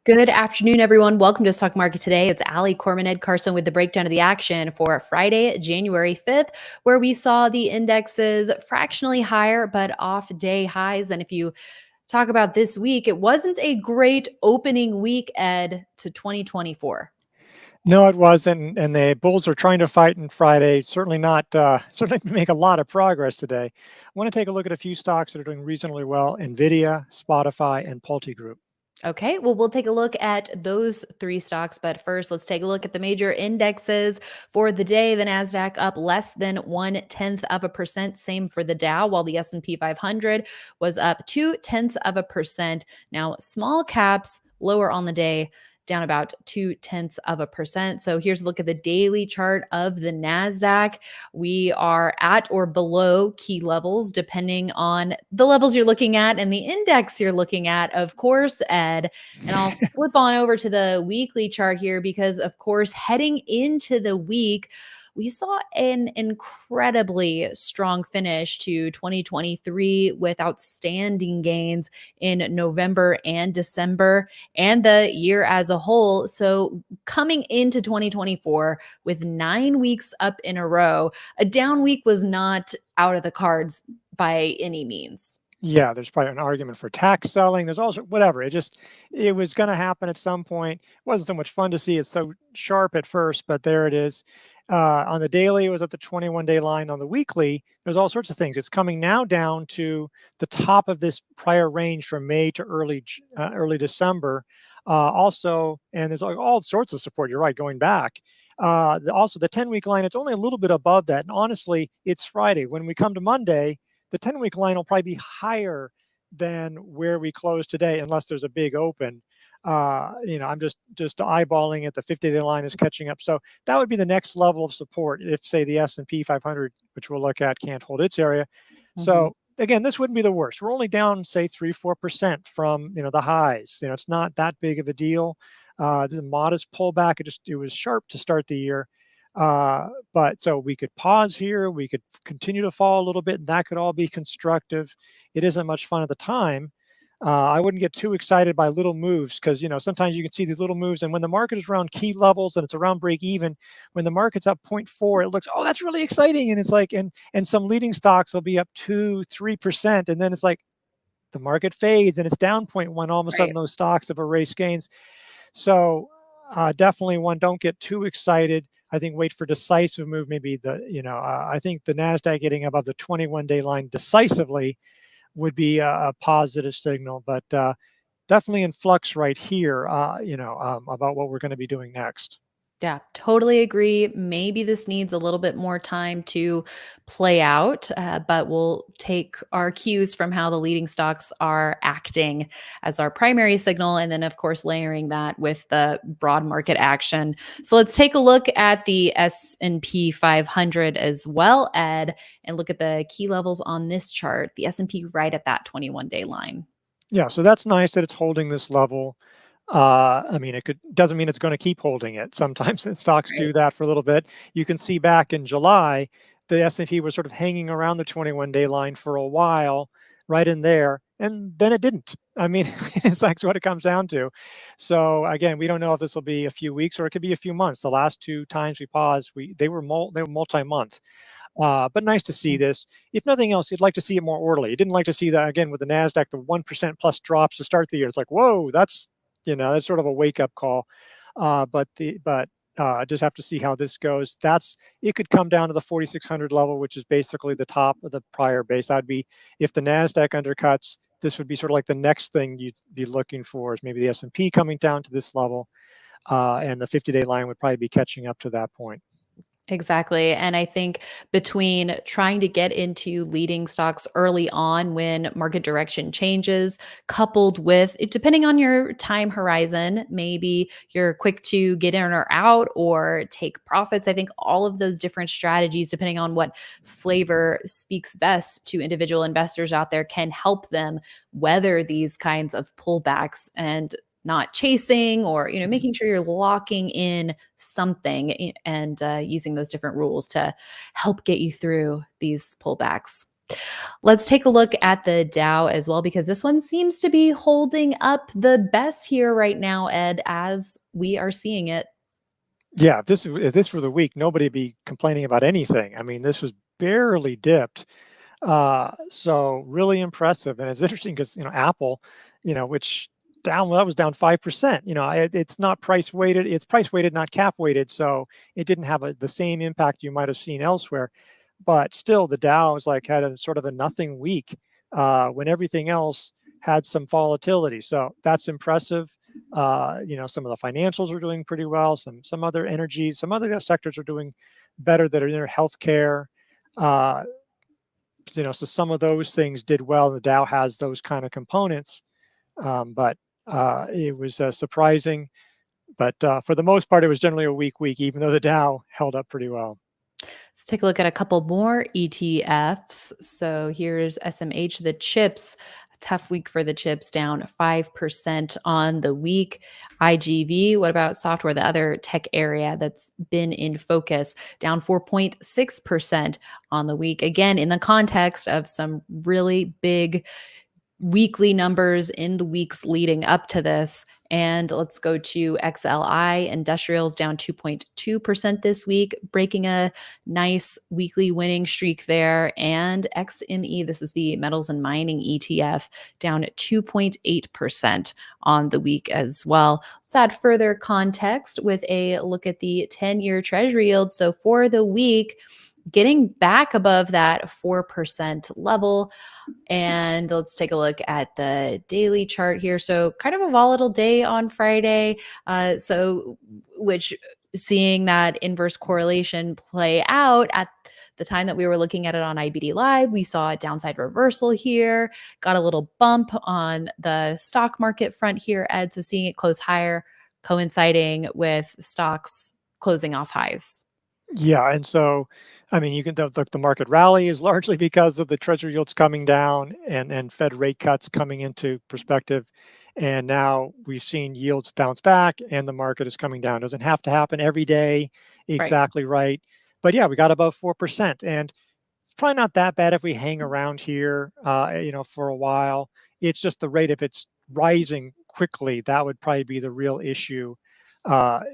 Good afternoon, everyone. Welcome to Stock Market Today. It's Ali Carson with the breakdown of the action for Friday, January 5th, where we saw the indexes fractionally higher, but off day highs. And if you talk about this week, it wasn't a great opening week, Ed, to 2024. No, it wasn't, and the Bulls are trying to fight on Friday. Certainly not, certainly make a lot of progress today. I want to take a look at a few stocks that are doing reasonably well: Nvidia, Spotify, and PulteGroup. Okay, well, we'll take a look at those three stocks, but first, let's take a look at the major indexes for the day. The Nasdaq up less than 0.1%. Same for the Dow, while the S&P 500 was up 0.2%. Now, small caps lower on the day, down about 0.2%. So here's a look at the daily chart of the Nasdaq. We are at or below key levels, depending on the levels you're looking at and the index you're looking at, of course, Ed. And I'll flip on over to the weekly chart here because, of course, heading into the week, we saw an incredibly strong finish to 2023 with outstanding gains in November and December and the year as a whole. So coming into 2024 with 9 weeks up in a row, a down week was not out of the cards by any means. Yeah, there's probably an argument for tax selling. There's also whatever. It was going to happen at some point. It wasn't so much fun to see it so sharp at first, but there it is. On the daily, it was at the 21-day line. On the weekly, there's all sorts of things. It's coming now down to the top of this prior range from May to early December. Also, and there's all sorts of support. You're right, going back. Also, the 10-week line, it's only a little bit above that. And honestly, it's Friday. When we come to Monday, the 10-week line will probably be higher than where we close today, unless there's a big open. I'm just eyeballing it. The 50-day line is catching up. So that would be the next level of support if, say, the S&P 500, which we'll look at, can't hold its area. So again, this wouldn't be the worst. We're only down, say, 3-4% from the highs. It's not that big of a deal. There's a modest pullback. It was sharp to start the year. But so we could pause here, we could continue to fall a little bit, and that could all be constructive. It isn't much fun at the time. I wouldn't get too excited by little moves because, sometimes you can see these little moves. And when the market is around key levels and it's around break even, when the market's up 0.4, it looks, oh, that's really exciting. And it's like, and some leading stocks will be up 2-3%. And then it's like the market fades and it's down 0.1. All of a sudden, those stocks have erased gains. So definitely don't get too excited. I think wait for decisive move. Maybe I think the Nasdaq getting above the 21-day line decisively would be a positive signal, but definitely in flux right here. About what we're going to be doing next. Yeah, totally agree. Maybe this needs a little bit more time to play out, but we'll take our cues from how the leading stocks are acting as our primary signal. And then, of course, layering that with the broad market action. So let's take a look at the S&P 500 as well, Ed, and look at the key levels on this chart. The S&P right at that 21-day line. Yeah, so that's nice that it's holding this level. It doesn't mean it's going to keep holding it. Sometimes stocks do that for a little bit. You can see back in July, the S&P was sort of hanging around the 21-day line for a while, right in there, and then it didn't. It's like what it comes down to. So again, we don't know if this will be a few weeks or it could be a few months. The last two times we paused, they were multi-month. But nice to see this. If nothing else, you'd like to see it more orderly. You didn't like to see that again with the Nasdaq, the 1% plus drops to start the year. It's like, whoa, that's sort of a wake-up call. But just have to see how this goes. It could come down to the 4,600 level, which is basically the top of the prior base. That'd be, if the Nasdaq undercuts, this would be sort of like the next thing you'd be looking for is maybe the S&P coming down to this level, and the 50-day line would probably be catching up to that point. Exactly. And I think between trying to get into leading stocks early on when market direction changes, coupled with, depending on your time horizon, maybe you're quick to get in or out or take profits. I think all of those different strategies, depending on what flavor speaks best to individual investors out there, can help them weather these kinds of pullbacks and not chasing or, making sure you're locking in something and using those different rules to help get you through these pullbacks. Let's take a look at the Dow as well, because this one seems to be holding up the best here right now, Ed, as we are seeing it. Yeah, if this were the week, nobody'd be complaining about anything. I mean, this was barely dipped. So really impressive. And it's interesting because, Apple, which that was down 5%. It's not price weighted. It's price weighted, not cap weighted. So it didn't have the same impact you might have seen elsewhere. But still, the Dow was like had a sort of a nothing week when everything else had some volatility. So that's impressive. Some of the financials are doing pretty well. Some other energies, some other sectors are doing better that are in healthcare. Uh, so some of those things did well. The Dow has those kind of components, but it was surprising. But for the most part, it was generally a weak week, even though the Dow held up pretty well. Let's take a look at a couple more ETFs. So here's SMH, the chips. A tough week for the chips, down 5% on the week. IGV, what about software, the other tech area that's been in focus, down 4.6% on the week. Again, in the context of some really big weekly numbers in the weeks leading up to this. And let's go to XLI. Industrials down 2.2% this week, breaking a nice weekly winning streak there. And XME, this is the metals and mining ETF, down 2.8% on the week as well. Let's add further context with a look at the 10-year Treasury yield. So for the week, getting back above that 4% level. And let's take a look at the daily chart here. So kind of a volatile day on Friday. Which seeing that inverse correlation play out at the time that we were looking at it on IBD Live, we saw a downside reversal here, got a little bump on the stock market front here, Ed. So seeing it close higher, coinciding with stocks closing off highs. Yeah, and so, I mean, you can look, the market rally is largely because of the Treasury yields coming down and Fed rate cuts coming into perspective. And now we've seen yields bounce back and the market is coming down. It doesn't have to happen every day, Right. exactly right. But yeah, we got above 4%. And it's probably not that bad if we hang around here, for a while. It's just the rate, if it's rising quickly, that would probably be the real issue. But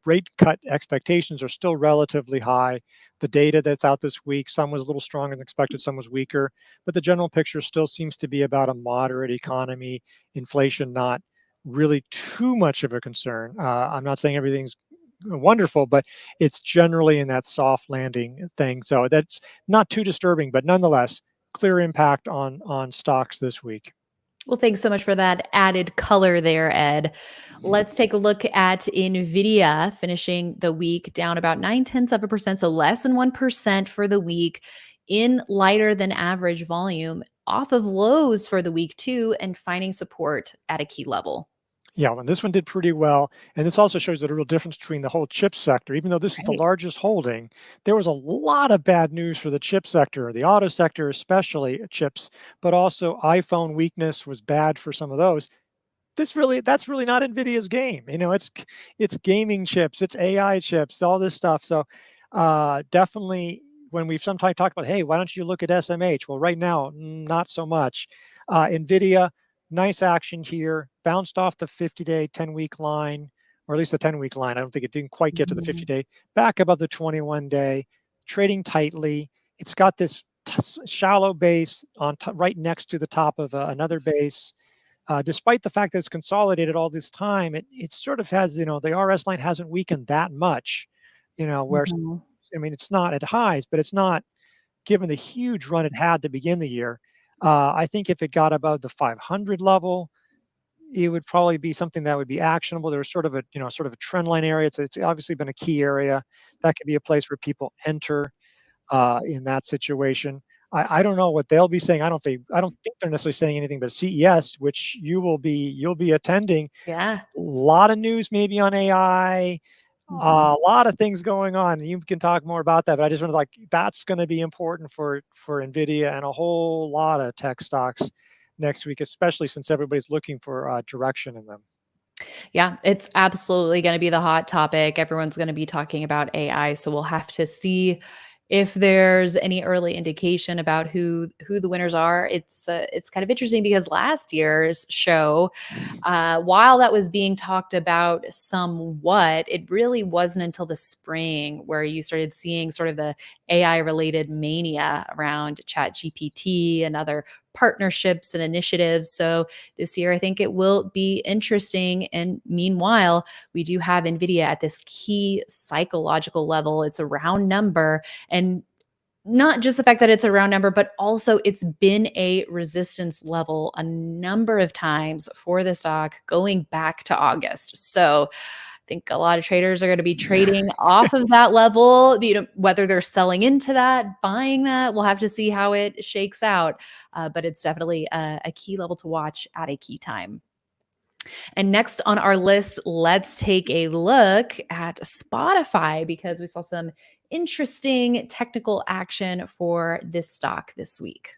rate cut expectations are still relatively high. The data that's out this week, some was a little stronger than expected, some was weaker, but the general picture still seems to be about a moderate economy, inflation not really too much of a concern. I'm not saying everything's wonderful, but it's generally in that soft landing thing. So that's not too disturbing, but nonetheless, clear impact on stocks this week. Well, thanks so much for that added color there, Ed. Let's take a look at Nvidia finishing the week down about 0.9%, so less than 1% for the week, in lighter than average volume, off of lows for the week too, and finding support at a key level. Yeah, and this one did pretty well. And this also shows that a real difference between the whole chip sector. Even though this is the Right. largest holding, there was a lot of bad news for the chip sector, the auto sector, especially chips, but also iPhone weakness was bad for some of those. That's really not Nvidia's game. It's gaming chips, it's AI chips, all this stuff. So definitely when we've sometimes talked about, hey, why don't you look at SMH? Well, right now, not so much. Nvidia, nice action here, bounced off the 50-day, 10-week line, or at least the 10-week line. I don't think it didn't quite get to the Mhm. 50-day, back above the 21-day, trading tightly. It's got this shallow base right next to the top of another base. Despite the fact that it's consolidated all this time, it sort of has, the RS line hasn't weakened that much, where, Mhm. I mean, it's not at highs, but it's not given the huge run it had to begin the year. I think if it got above the 500 level, it would probably be something that would be actionable. There's sort of a trend line area. It's obviously been a key area. That could be a place where people enter in that situation. I don't know what they'll be saying. I don't think they're necessarily saying anything but CES, which you'll be attending. Yeah. A lot of news maybe on AI, Mhm. a lot of things going on. You can talk more about that, but I just want to that's going to be important for Nvidia and a whole lot of tech stocks next week, especially since everybody's looking for direction in them. Yeah, it's absolutely going to be the hot topic. Everyone's going to be talking about AI. So we'll have to see if there's any early indication about who the winners are, it's kind of interesting because last year's show, while that was being talked about somewhat, it really wasn't until the spring where you started seeing sort of the AI related mania around ChatGPT and other partnerships and initiatives. So this year, I think it will be interesting. And meanwhile, we do have Nvidia at this key psychological level. It's a round number. And not just the fact that it's a round number, but also it's been a resistance level a number of times for the stock going back to August. So I think a lot of traders are going to be trading off of that level, whether they're selling into that, buying that. We'll have to see how it shakes out. But it's definitely a key level to watch at a key time. And next on our list, let's take a look at Spotify because we saw some interesting technical action for this stock this week.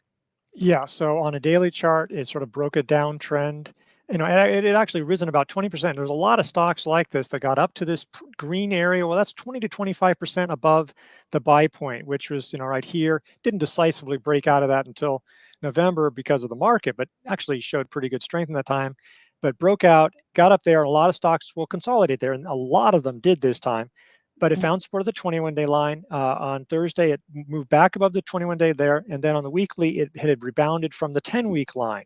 Yeah, so on a daily chart, it sort of broke a downtrend. It actually risen about 20%. There's a lot of stocks like this that got up to this green area. Well, that's 20 to 25% above the buy point, which was, right here. Didn't decisively break out of that until November because of the market, but actually showed pretty good strength in that time. But broke out, got up there, and a lot of stocks will consolidate there, and a lot of them did this time. But it found support of the 21-day line. On Thursday, it moved back above the 21-day there, and then on the weekly, it had rebounded from the 10-week line.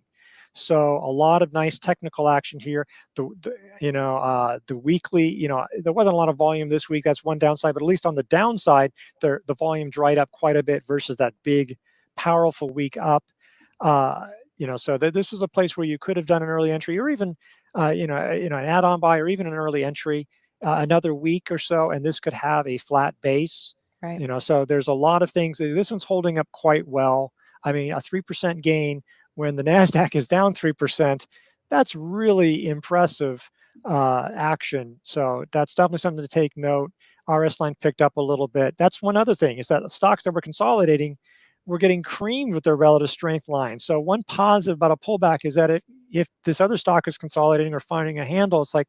So a lot of nice technical action here. The weekly, there wasn't a lot of volume this week. That's one downside, but at least on the downside, the volume dried up quite a bit versus that big, powerful week up. So this is a place where you could have done an early entry, or even, an add-on buy, or even an early entry. Another week or so, and this could have a flat base. Right. So there's a lot of things. This one's holding up quite well. I mean, a 3% gain when the NASDAQ is down 3%, that's really impressive action. So that's definitely something to take note. RS line picked up a little bit. That's one other thing, is that the stocks that were consolidating were getting creamed with their relative strength line. So one positive about a pullback is that if this other stock is consolidating or finding a handle, it's like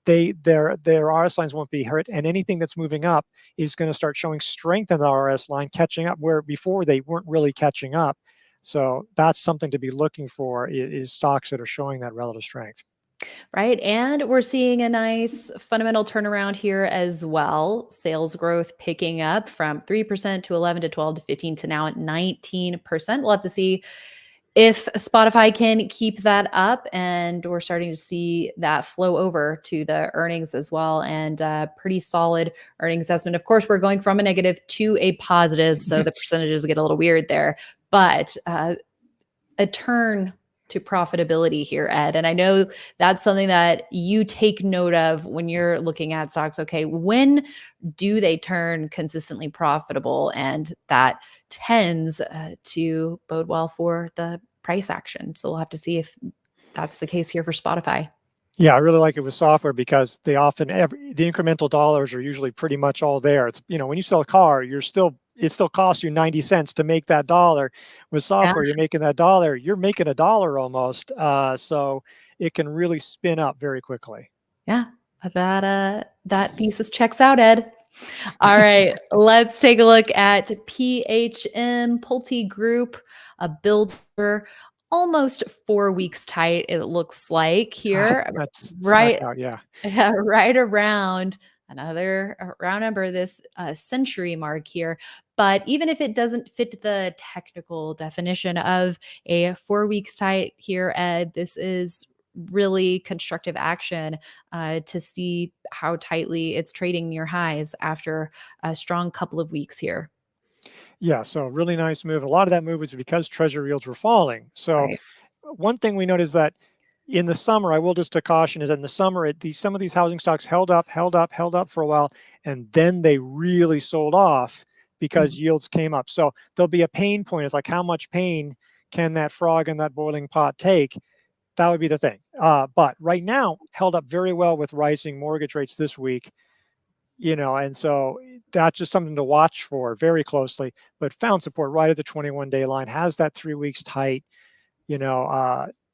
their RS lines won't be hurt, and anything that's moving up is going to start showing strength in the RS line, catching up where before they weren't really catching up. So that's something to be looking for, is stocks that are showing that relative strength. Right. And we're seeing a nice fundamental turnaround here as well. Sales growth picking up from 3% to 11 to 12 to 15 to now at 19%. We'll have to see if Spotify can keep that up, and we're starting to see that flow over to the earnings as well, and pretty solid earnings estimate. Of course, we're going from a negative to a positive, so the percentages get a little weird there, but a turn to profitability here, Ed. And I know that's something that you take note of when you're looking at stocks. Okay, when do they turn consistently profitable? And that tends to bode well for the price action. So we'll have to see if that's the case here for Spotify. Yeah, I really like it with software because the incremental dollars are usually pretty much all there. It's, when you sell a car, it still costs you 90 cents to make that dollar. With software, you're making that dollar, you're making a dollar almost. So it can really spin up very quickly. Yeah, that thesis checks out, Ed. All right, let's take a look at PHM, PulteGroup, a builder, almost 4 weeks tight, it looks like here. That's snuck Right, out, yeah. yeah, right around another round number, this century mark here. But even if it doesn't fit the technical definition of a 4 weeks tight here, Ed, this is really constructive action to see how tightly it's trading near highs after a strong couple of weeks here. Yeah, so really nice move. A lot of that move was because Treasury yields were falling. So Right. one thing we noticed that in the summer, I will just to caution, is that in the summer, some of these housing stocks held up for a while, and then they really sold off because Mhm. yields came up. So there'll be a pain point. It's like, how much pain can that frog in that boiling pot take? That would be the thing. But right now, held up very well with rising mortgage rates this week. And so that's just something to watch for very closely. But found support right at the 21-day line, has that 3 weeks tight.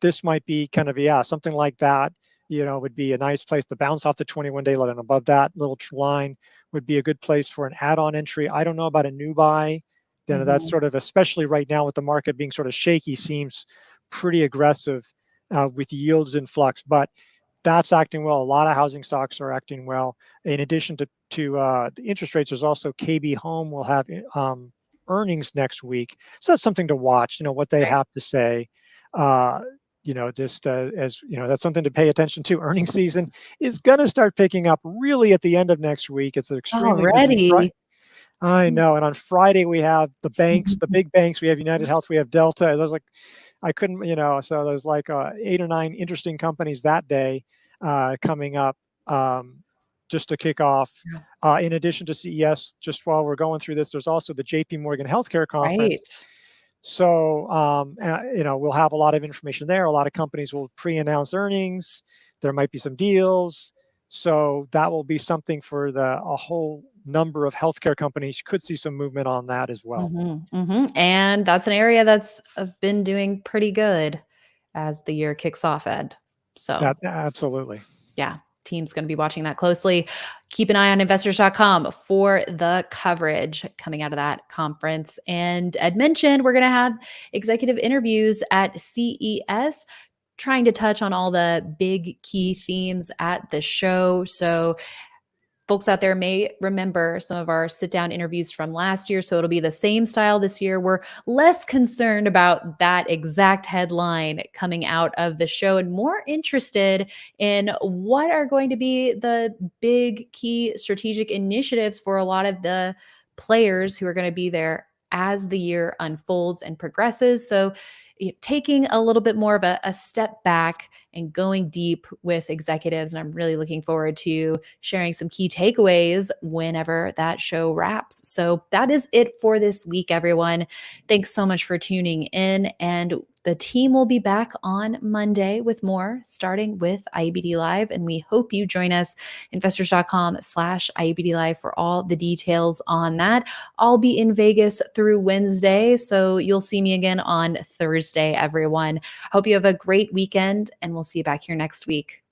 This might be kind of, something like that, would be a nice place to bounce off the 21-day line, and above that little line would be a good place for an add-on entry. I don't know about a new buy. Then that's sort of, especially right now with the market being sort of shaky, seems pretty aggressive with yields in flux. But that's acting well. A lot of housing stocks are acting well. In addition to the interest rates, there's also KB Home will have earnings next week, so that's something to watch. What they have to say. Just as that's something to pay attention to. Earnings season is going to start picking up really at the end of next week. It's an extremely busy. Already. I know. And on Friday we have the banks, the big banks. We have United Health. We have Delta. It was like I couldn't, so there's like 8 or 9 interesting companies that day coming up just to kick off. In addition to CES, just while we're going through this, there's also the JP Morgan Healthcare Conference. Right. So, we'll have a lot of information there. A lot of companies will pre-announce earnings. There might be some deals. So that will be something for a whole number of healthcare companies. Could see some movement on that as well. And that's an area that's been doing pretty good as the year kicks off, Ed. So absolutely. Yeah, team's going to be watching that closely. Keep an eye on investors.com for the coverage coming out of that conference. And Ed mentioned we're going to have executive interviews at CES, trying to touch on all the big key themes at the show. So folks out there may remember some of our sit-down interviews from last year, so it'll be the same style this year. We're less concerned about that exact headline coming out of the show and more interested in what are going to be the big key strategic initiatives for a lot of the players who are going to be there as the year unfolds and progresses. So taking a little bit more of a step back and going deep with executives. And I'm really looking forward to sharing some key takeaways whenever that show wraps. So that is it for this week, everyone. Thanks so much for tuning in. And the team will be back on Monday with more, starting with IBD Live. And we hope you join us, investors.com/IBD Live, for all the details on that. I'll be in Vegas through Wednesday, so you'll see me again on Thursday, everyone. Hope you have a great weekend, and we'll see you back here next week.